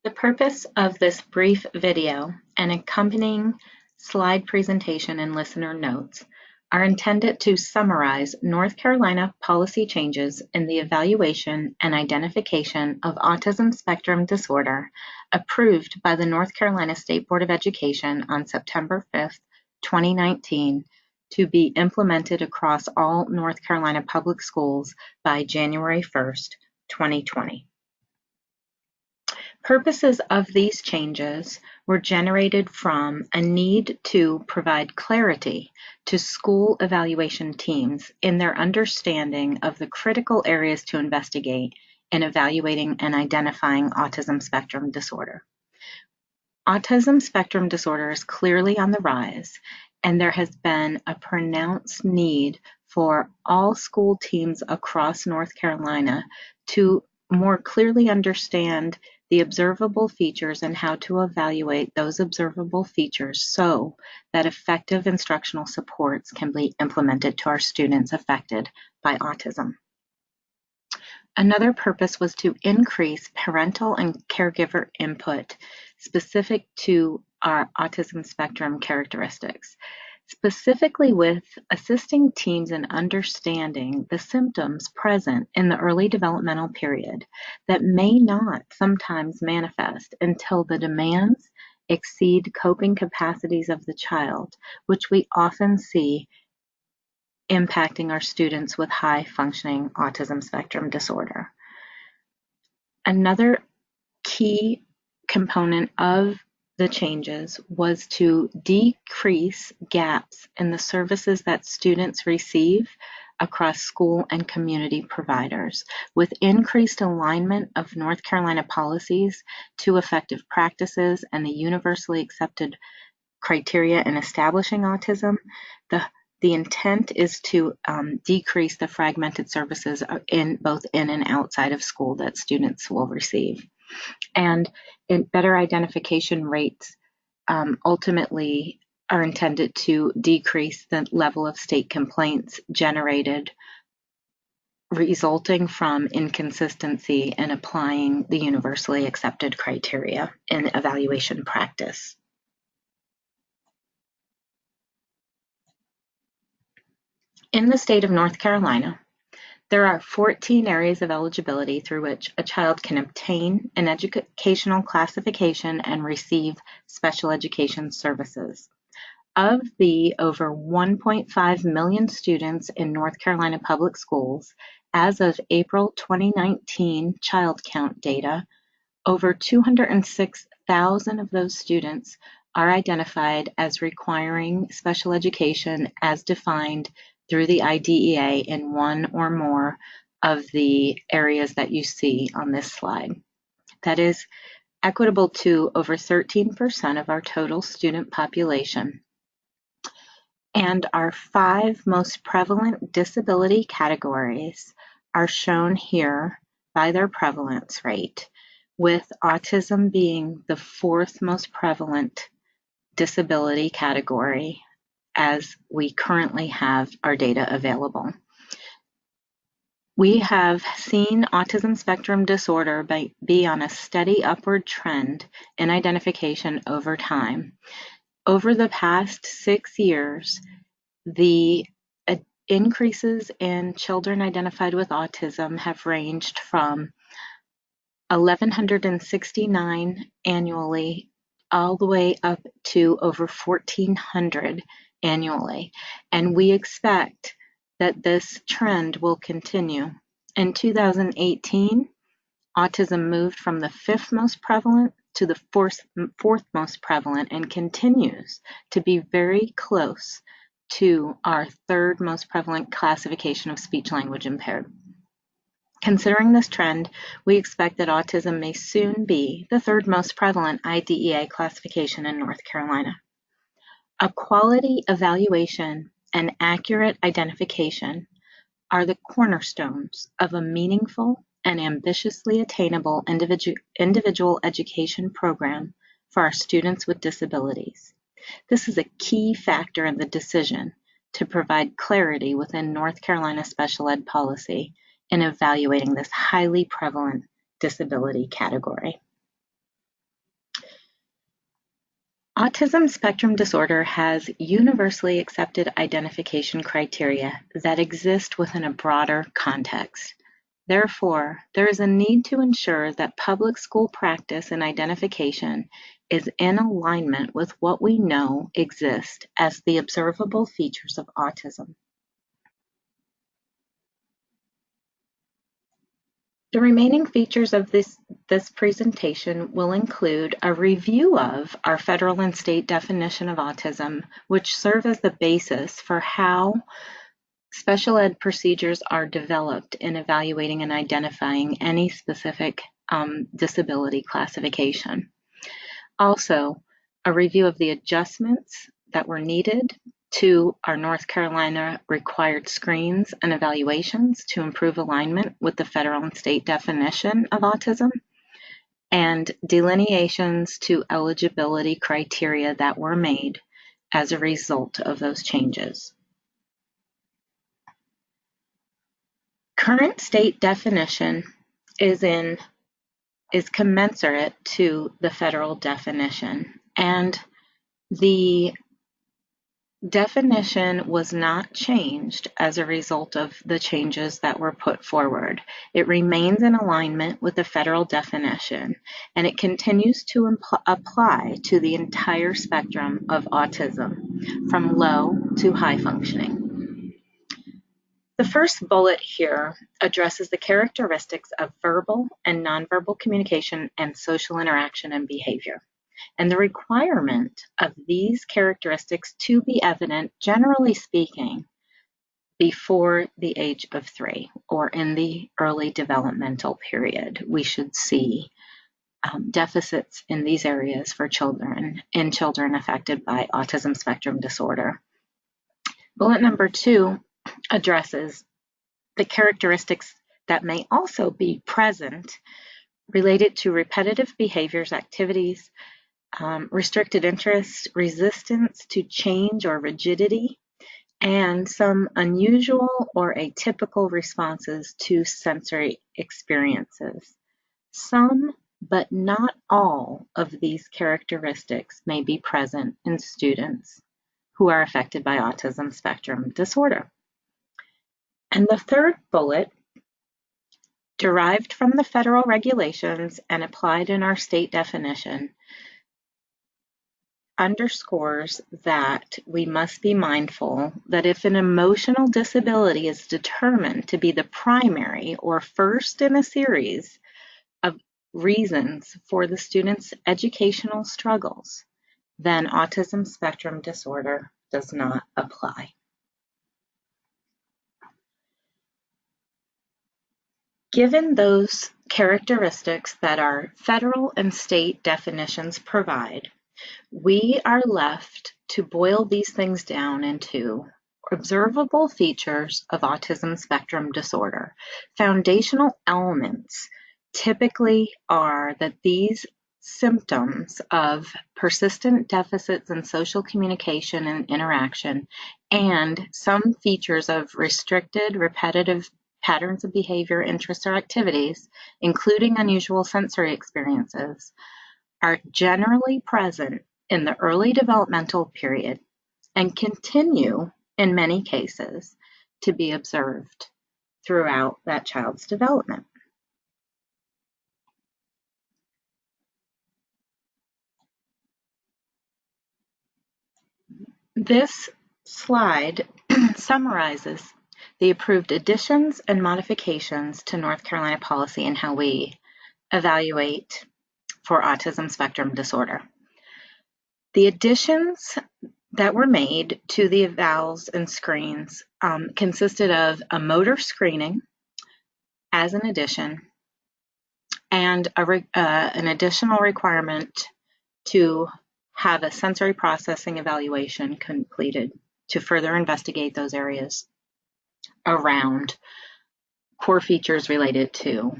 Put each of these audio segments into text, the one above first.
The purpose of this brief video and accompanying slide presentation and listener notes are intended to summarize North Carolina policy changes in the evaluation and identification of autism spectrum disorder approved by the North Carolina State Board of Education on September 5th, 2019, to be implemented across all North Carolina public schools by January 1st, 2020. Purposes of these changes were generated from a need to provide clarity to school evaluation teams in their understanding of the critical areas to investigate in evaluating and identifying autism spectrum disorder. Autism spectrum disorder is clearly on the rise, and there has been a pronounced need for all school teams across North Carolina to more clearly understand the observable features and how to evaluate those observable features so that effective instructional supports can be implemented to our students affected by autism. Another purpose was to increase parental and caregiver input specific to our autism spectrum characteristics, specifically with assisting teams in understanding the symptoms present in the early developmental period that may not sometimes manifest until the demands exceed coping capacities of the child, which we often see impacting our students with high functioning autism spectrum disorder. Another key component of the changes was to decrease gaps in the services that students receive across school and community providers, with increased alignment of North Carolina policies to effective practices and the universally accepted criteria in establishing autism. The intent is to decrease the fragmented services in both in and outside of school that students will receive. And better identification rates ultimately are intended to decrease the level of state complaints generated resulting from inconsistency in applying the universally accepted criteria in evaluation practice. In the state of North Carolina, there are 14 areas of eligibility through which a child can obtain an educational classification and receive special education services. Of the over 1.5 million students in North Carolina public schools, as of April 2019 child count data, over 206,000 of those students are identified as requiring special education as defined through the IDEA in one or more of the areas that you see on this slide. That is equitable to over 13% of our total student population. And our 5 most prevalent disability categories are shown here by their prevalence rate, with autism being the 4th most prevalent disability category as we currently have our data available. We have seen autism spectrum disorder be on a steady upward trend in identification over time. Over the past 6 years, the increases in children identified with autism have ranged from 1,169 annually all the way up to over 1,400 annually, and we expect that this trend will continue. In 2018, autism moved from the 5th most prevalent to the 4th most prevalent and continues to be very close to our 3rd most prevalent classification of speech language impaired. Considering this trend, we expect that autism may soon be the 3rd most prevalent IDEA classification in North Carolina. A quality evaluation and accurate identification are the cornerstones of a meaningful and ambitiously attainable individual education program for our students with disabilities. This is a key factor in the decision to provide clarity within North Carolina special ed policy in evaluating this highly prevalent disability category. Autism spectrum disorder has universally accepted identification criteria that exist within a broader context. Therefore, there is a need to ensure that public school practice and identification is in alignment with what we know exist as the observable features of autism. The remaining features of this presentation will include a review of our federal and state definition of autism, which serve as the basis for how special ed procedures are developed in evaluating and identifying any specific disability classification. Also, a review of the adjustments that were needed to our North Carolina required screens and evaluations to improve alignment with the federal and state definition of autism, and delineations to eligibility criteria that were made as a result of those changes. Current state definition is commensurate to the federal definition, and the definition was not changed as a result of the changes that were put forward. It remains in alignment with the federal definition, and it continues to apply to the entire spectrum of autism, from low to high functioning. The first bullet here addresses the characteristics of verbal and nonverbal communication and social interaction and behavior, and the requirement of these characteristics to be evident, generally speaking, before the age of 3 or in the early developmental period. We should see deficits in these areas for children affected by autism spectrum disorder. Bullet number 2 addresses the characteristics that may also be present related to repetitive behaviors, activities, restricted interest, resistance to change or rigidity, and some unusual or atypical responses to sensory experiences. Some, but not all, of these characteristics may be present in students who are affected by autism spectrum disorder. And the third bullet, derived from the federal regulations and applied in our state definition, underscores that we must be mindful that if an emotional disability is determined to be the primary or first in a series of reasons for the student's educational struggles, then autism spectrum disorder does not apply. Given those characteristics that our federal and state definitions provide, we are left to boil these things down into observable features of autism spectrum disorder. Foundational elements typically are that these symptoms of persistent deficits in social communication and interaction, and some features of restricted, repetitive patterns of behavior, interests, or activities, including unusual sensory experiences, are generally present in the early developmental period and continue, in many cases, to be observed throughout that child's development. This slide summarizes the approved additions and modifications to North Carolina policy and how we evaluate for autism spectrum disorder. The additions that were made to the evals and screens consisted of a motor screening as an addition and an additional requirement to have a sensory processing evaluation completed to further investigate those areas around core features related to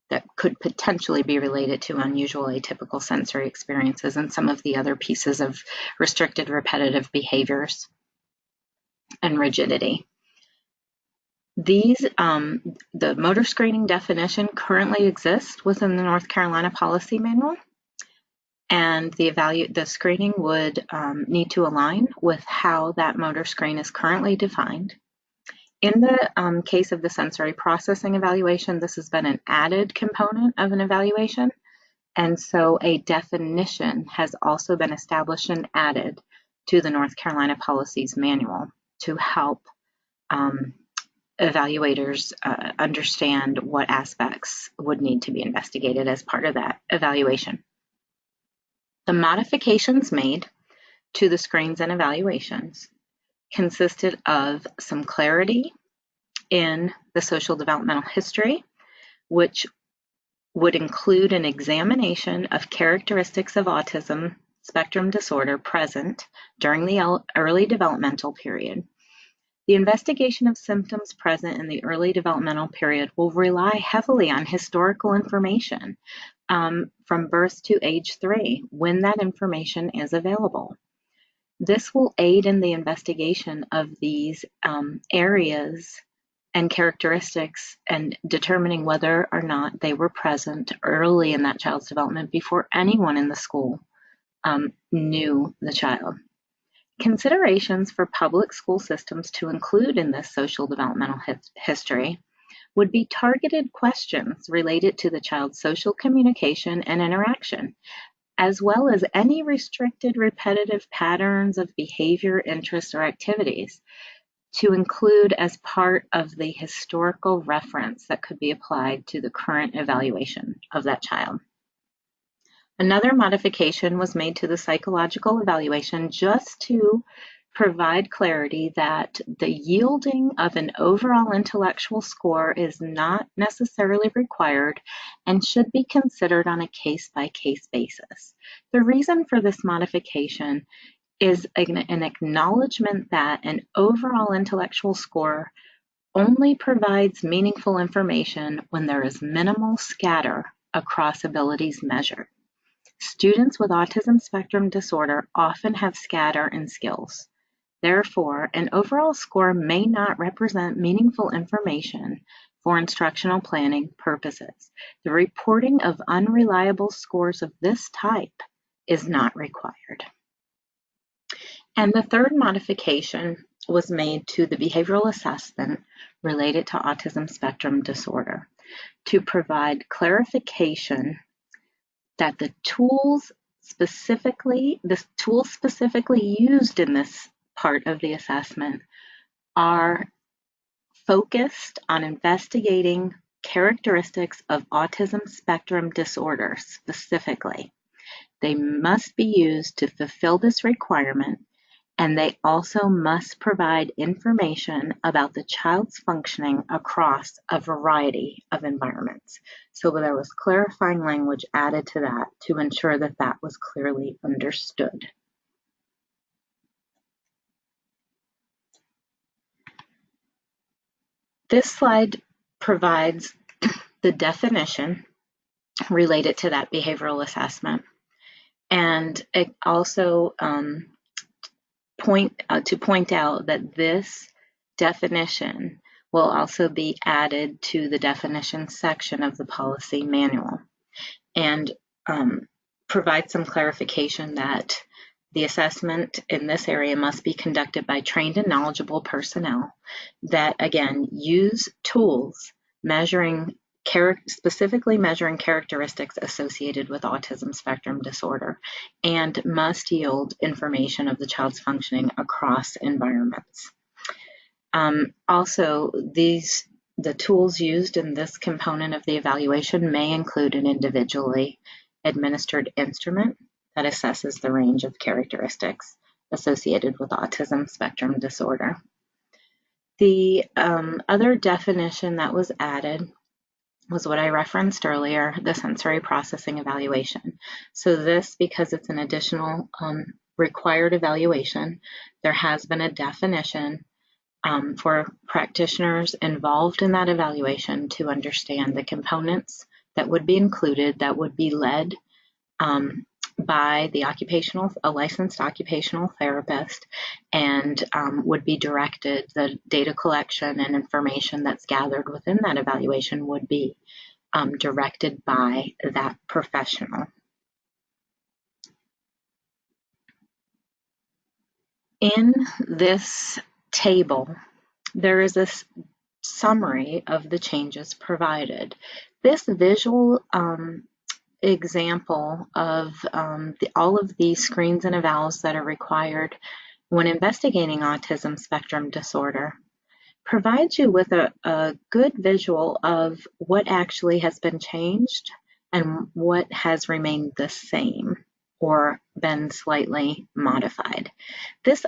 that could potentially be related to unusual atypical sensory experiences and some of the other pieces of restricted repetitive behaviors and rigidity. These, the motor screening definition currently exists within the North Carolina Policy Manual, and the screening would need to align with how that motor screen is currently defined. In the case of the sensory processing evaluation, this has been an added component of an evaluation, and so a definition has also been established and added to the North Carolina Policies Manual to help evaluators understand what aspects would need to be investigated as part of that evaluation. The modifications made to the screens and evaluations consisted of some clarity in the social developmental history, which would include an examination of characteristics of autism spectrum disorder present during the early developmental period. The investigation of symptoms present in the early developmental period will rely heavily on historical information from birth to age 3, when that information is available. This will aid in the investigation of these areas and characteristics and determining whether or not they were present early in that child's development before anyone in the school knew the child. Considerations for public school systems to include in this social developmental history would be targeted questions related to the child's social communication and interaction, as well as any restricted repetitive patterns of behavior, interests, or activities to include as part of the historical reference that could be applied to the current evaluation of that child. Another modification was made to the psychological evaluation just to provide clarity that the yielding of an overall intellectual score is not necessarily required and should be considered on a case-by-case basis. The reason for this modification is an acknowledgement that an overall intellectual score only provides meaningful information when there is minimal scatter across abilities measured. Students with autism spectrum disorder often have scatter in skills. Therefore, an overall score may not represent meaningful information for instructional planning purposes. The reporting of unreliable scores of this type is not required. And the third modification was made to the behavioral assessment related to autism spectrum disorder to provide clarification that the tools specifically used in this part of the assessment are focused on investigating characteristics of autism spectrum disorder specifically. They must be used to fulfill this requirement, and they also must provide information about the child's functioning across a variety of environments. So there was clarifying language added to that to ensure that that was clearly understood. This slide provides the definition related to that behavioral assessment, and it also point out that this definition will also be added to the definition section of the policy manual, and provide some clarification that the assessment in this area must be conducted by trained and knowledgeable personnel that, again, use tools specifically measuring characteristics associated with autism spectrum disorder, and must yield information of the child's functioning across environments. Also, the tools used in this component of the evaluation may include an individually administered instrument that assesses the range of characteristics associated with autism spectrum disorder. The other definition that was added was what I referenced earlier, the sensory processing evaluation. So this, because it's an additional required evaluation, there has been a definition for practitioners involved in that evaluation to understand the components that would be included, that would be led by a licensed occupational therapist, and would be directed, the data collection and information that's gathered within that evaluation would be directed by that professional. In this table, there is a summary of the changes provided. This visual example of all of these screens and evals that are required when investigating autism spectrum disorder provides you with a good visual of what actually has been changed and what has remained the same or been slightly modified. This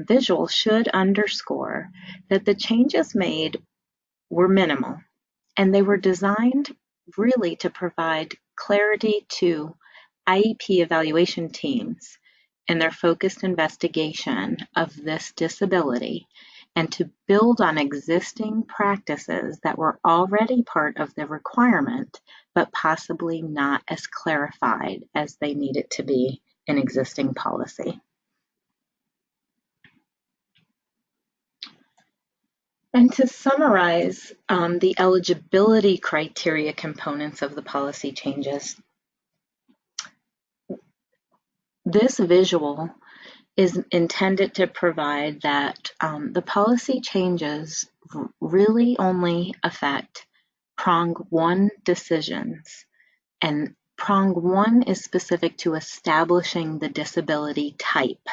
visual should underscore that the changes made were minimal and they were designed really to provide clarity to IEP evaluation teams in their focused investigation of this disability and to build on existing practices that were already part of the requirement, but possibly not as clarified as they needed to be in existing policy. And to summarize the eligibility criteria components of the policy changes, this visual is intended to provide that the policy changes really only affect prong 1 decisions, and prong 1 is specific to establishing the disability type.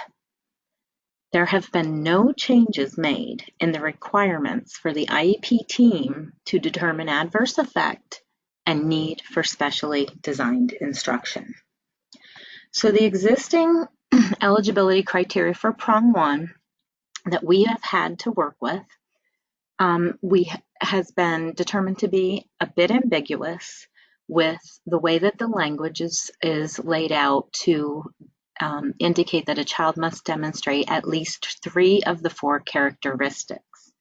There have been no changes made in the requirements for the IEP team to determine adverse effect and need for specially designed instruction. So the existing eligibility criteria for prong 1 that we have had to work with has been determined to be a bit ambiguous with the way that the language is laid out to indicate that a child must demonstrate at least 3 of the 4 characteristics.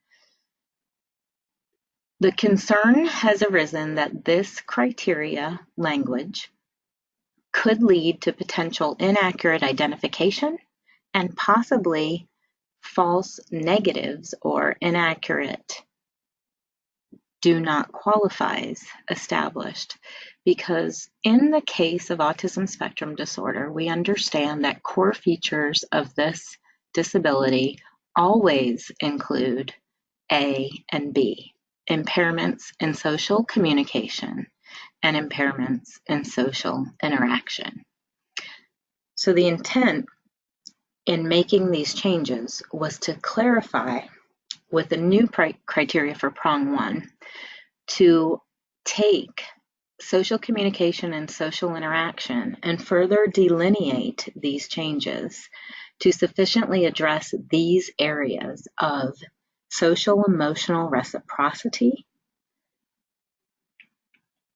The concern has arisen that this criteria language could lead to potential inaccurate identification and possibly false negatives or inaccurate do not qualifies established, because in the case of autism spectrum disorder, we understand that core features of this disability always include A and B, impairments in social communication and impairments in social interaction. So the intent in making these changes was to clarify with the new criteria for prong 1 to take social communication and social interaction and further delineate these changes to sufficiently address these areas of social emotional reciprocity,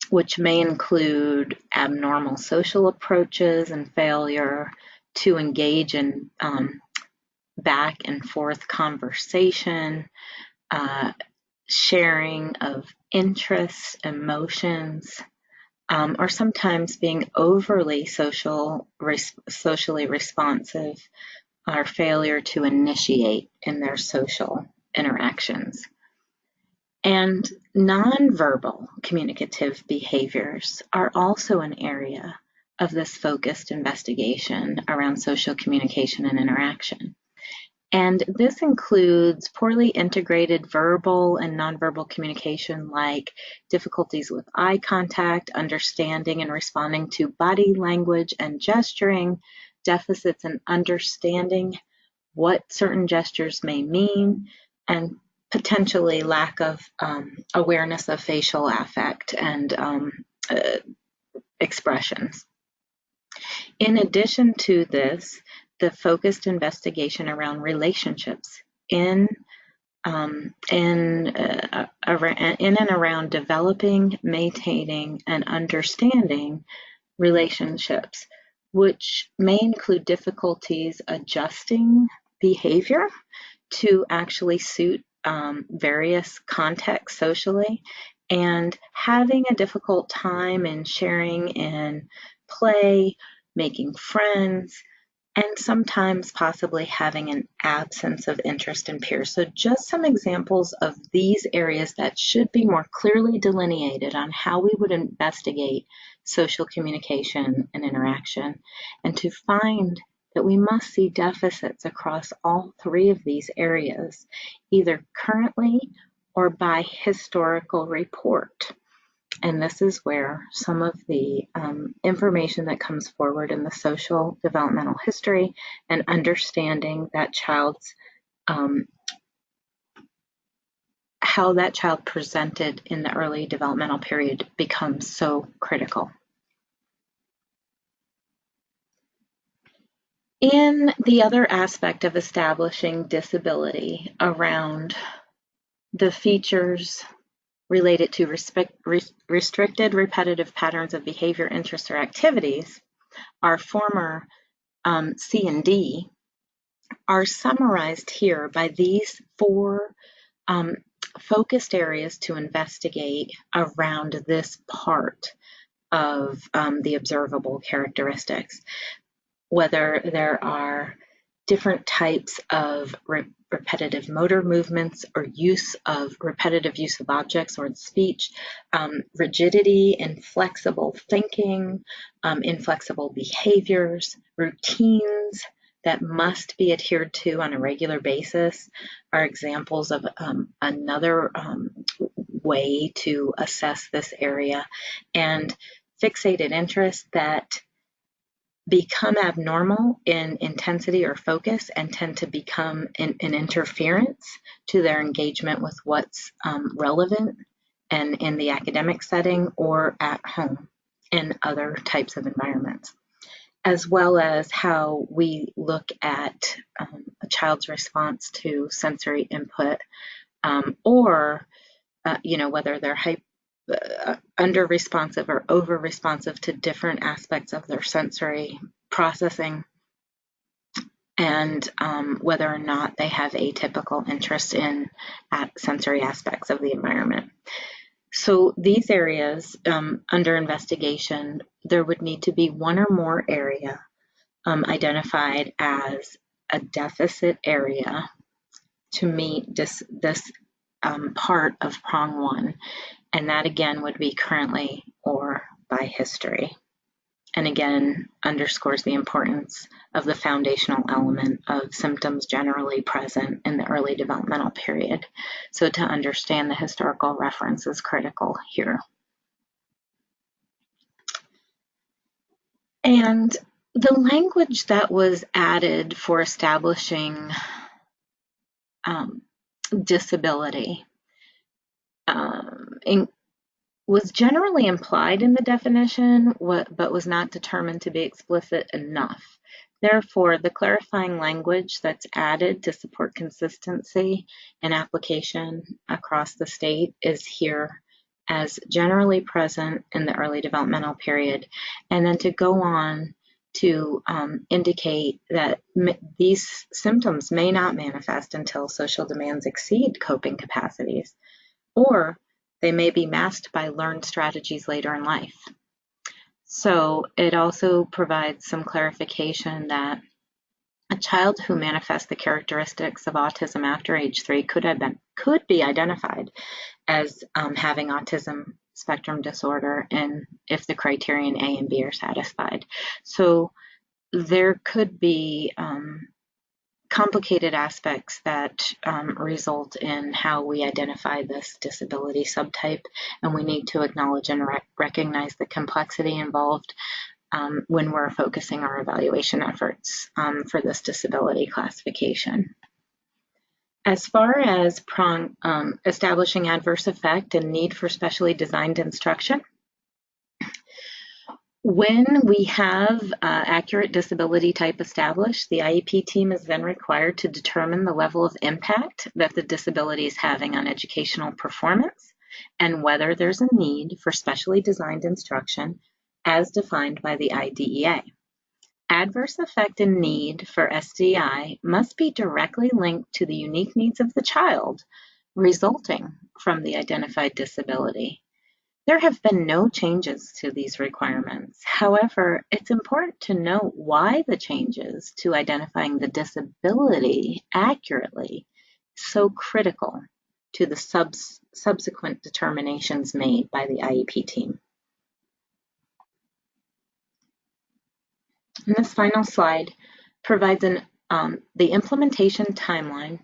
which may include abnormal social approaches and failure to engage in back and forth conversation, sharing of interests, emotions, or sometimes being overly socially responsive or failure to initiate in their social interactions. And nonverbal communicative behaviors are also an area of this focused investigation around social communication and interaction. And this includes poorly integrated verbal and nonverbal communication, like difficulties with eye contact, understanding and responding to body language and gesturing, deficits in understanding what certain gestures may mean, and potentially lack of awareness of facial affect and expressions. In addition to this, the focused investigation around relationships in and around developing, maintaining, and understanding relationships, which may include difficulties adjusting behavior to actually suit various contexts socially, and having a difficult time in sharing in play, making friends, and sometimes possibly having an absence of interest in peers. So just some examples of these areas that should be more clearly delineated on how we would investigate social communication and interaction, and to find that we must see deficits across all three of these areas, either currently or by historical report. And this is where some of the information that comes forward in the social developmental history and understanding that child's how that child presented in the early developmental period becomes so critical. In the other aspect of establishing disability around the features related to restricted repetitive patterns of behavior, interests, or activities, our former C and D are summarized here by these four focused areas to investigate around this part of the observable characteristics. Whether there are different types of repetitive motor movements or repetitive use of objects or speech, rigidity, inflexible thinking, inflexible behaviors, routines that must be adhered to on a regular basis are examples of another way to assess this area, and fixated interests that become abnormal in intensity or focus and tend to become an interference to their engagement with what's relevant and in the academic setting or at home in other types of environments, as well as how we look at a child's response to sensory input or whether they're under responsive or over responsive to different aspects of their sensory processing, and whether or not they have atypical interest in sensory aspects of the environment. So these areas under investigation, there would need to be one or more area identified as a deficit area to meet this part of prong one. And that again would be currently or by history. And again, underscores the importance of the foundational element of symptoms generally present in the early developmental period. So to understand the historical reference is critical here. And the language that was added for establishing disability was generally implied in the definition, but was not determined to be explicit enough. Therefore, the clarifying language that's added to support consistency and application across the state is here as generally present in the early developmental period, and then to go on to indicate that these symptoms may not manifest until social demands exceed coping capacities, or they may be masked by learned strategies later in life. So it also provides some clarification that a child who manifests the characteristics of autism after age 3 could be identified as having autism spectrum disorder, and if the criterion A and B are satisfied. So there could be complicated aspects that result in how we identify this disability subtype, and we need to acknowledge and recognize the complexity involved when we're focusing our evaluation efforts for this disability classification. As far as establishing adverse effect and need for specially designed instruction, when we have accurate disability type established, the IEP team is then required to determine the level of impact that the disability is having on educational performance and whether there's a need for specially designed instruction as defined by the IDEA. Adverse effect and need for SDI must be directly linked to the unique needs of the child resulting from the identified disability. There have been no changes to these requirements. However, it's important to note why the changes to identifying the disability accurately is so critical to the subsequent determinations made by the IEP team. In this final slide, provides the implementation timeline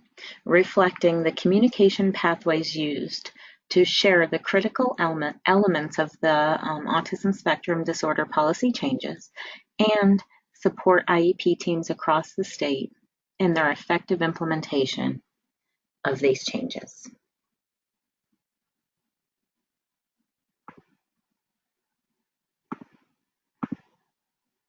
reflecting the communication pathways used to share the critical elements of the autism spectrum disorder policy changes and support IEP teams across the state in their effective implementation of these changes.